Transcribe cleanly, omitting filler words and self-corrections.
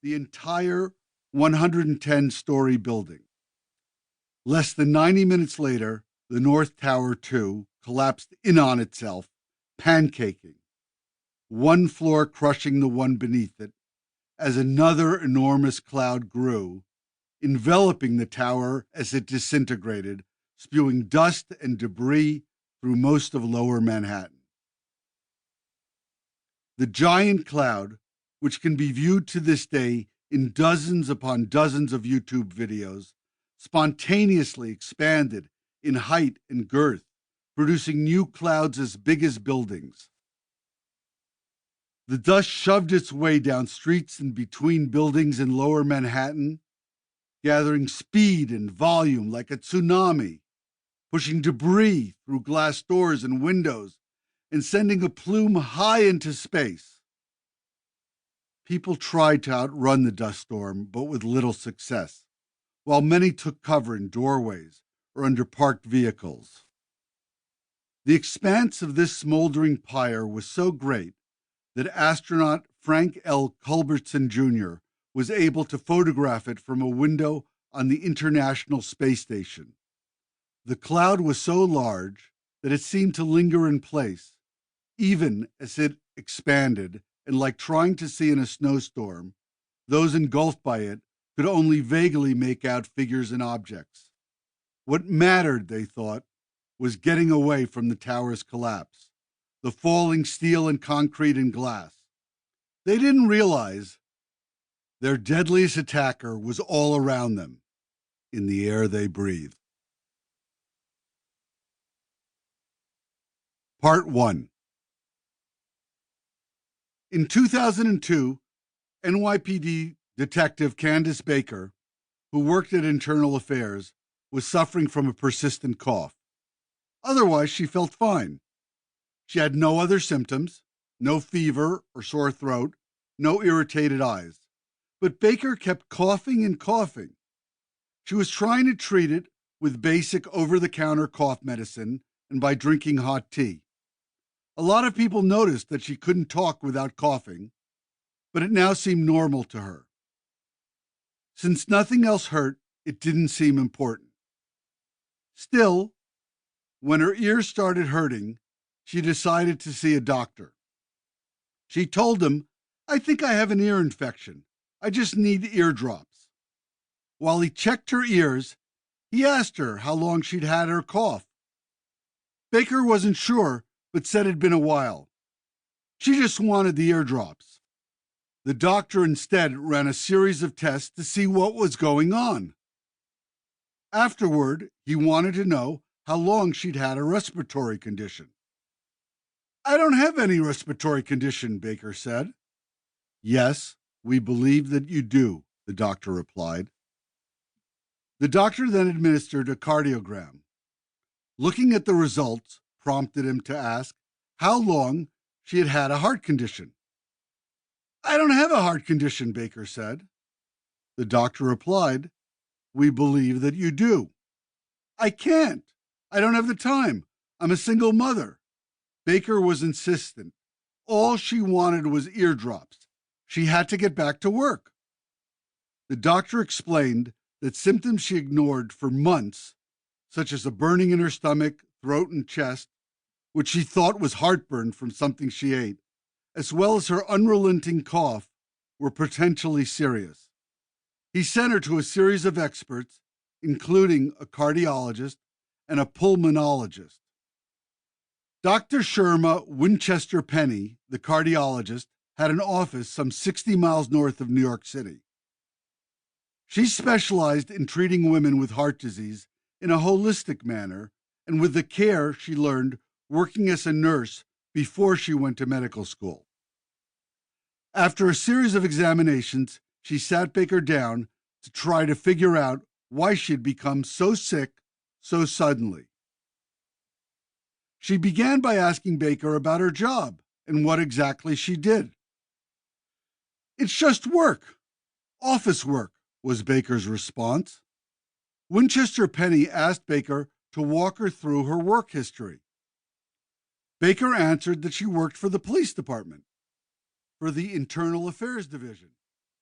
the entire 110-story building. Less than 90 minutes later, the North Tower 2 collapsed in on itself, pancaking, one floor crushing the one beneath it, as another enormous cloud grew, enveloping the tower as it disintegrated, spewing dust and debris through most of lower Manhattan. The giant cloud, which can be viewed to this day in dozens upon dozens of YouTube videos, spontaneously expanded in height and girth, producing new clouds as big as buildings. The dust shoved its way down streets and between buildings in lower Manhattan, gathering speed and volume like a tsunami, pushing debris through glass doors and windows, and sending a plume high into space. People tried to outrun the dust storm, but with little success, while many took cover in doorways or under parked vehicles. The expanse of this smoldering pyre was so great that astronaut Frank L. Culbertson Jr. was able to photograph it from a window on the International Space Station. The cloud was so large that it seemed to linger in place, even as it expanded, and like trying to see in a snowstorm, those engulfed by it could only vaguely make out figures and objects. What mattered, they thought, was getting away from the tower's collapse, the falling steel and concrete and glass. They didn't realize their deadliest attacker was all around them, in the air they breathed. Part 1. In 2002, NYPD Detective Candiace Baker, who worked at Internal Affairs, was suffering from a persistent cough. Otherwise, she felt fine. She had no other symptoms, no fever or sore throat, no irritated eyes. But Baker kept coughing and coughing. She was trying to treat it with basic over-the-counter cough medicine and by drinking hot tea. A lot of people noticed that she couldn't talk without coughing, but it now seemed normal to her. Since nothing else hurt, it didn't seem important. Still, when her ears started hurting, she decided to see a doctor. She told him, "I think I have an ear infection. I just need eardrops." While he checked her ears, he asked her how long she'd had her cough. Baker wasn't sure, but said it'd been a while. She just wanted the eardrops. The doctor instead ran a series of tests to see what was going on. Afterward, he wanted to know how long she'd had a respiratory condition. "I don't have any respiratory condition," Baker said. "Yes, we believe that you do," the doctor replied. The doctor then administered a cardiogram. Looking at the results prompted him to ask how long she had had a heart condition. "I don't have a heart condition," Baker said. The doctor replied, "We believe that you do." "I can't. I don't have the time. I'm a single mother." Baker was insistent. All she wanted was eardrops. She had to get back to work. The doctor explained that symptoms she ignored for months, such as a burning in her stomach, throat, and chest, which she thought was heartburn from something she ate, as well as her unrelenting cough, were potentially serious. He sent her to a series of experts, including a cardiologist and a pulmonologist. Dr. Sherma Winchester Penny, the cardiologist, had an office some 60 miles north of New York City. She specialized in treating women with heart disease in a holistic manner and with the care she learned working as a nurse before she went to medical school. After a series of examinations, she sat Baker down to try to figure out why she'd become so sick so suddenly. She began by asking Baker about her job and what exactly she did. "It's just work, office work," was Baker's response. Winchester Penny asked Baker to walk her through her work history. Baker answered that she worked for the police department, for the Internal Affairs Division.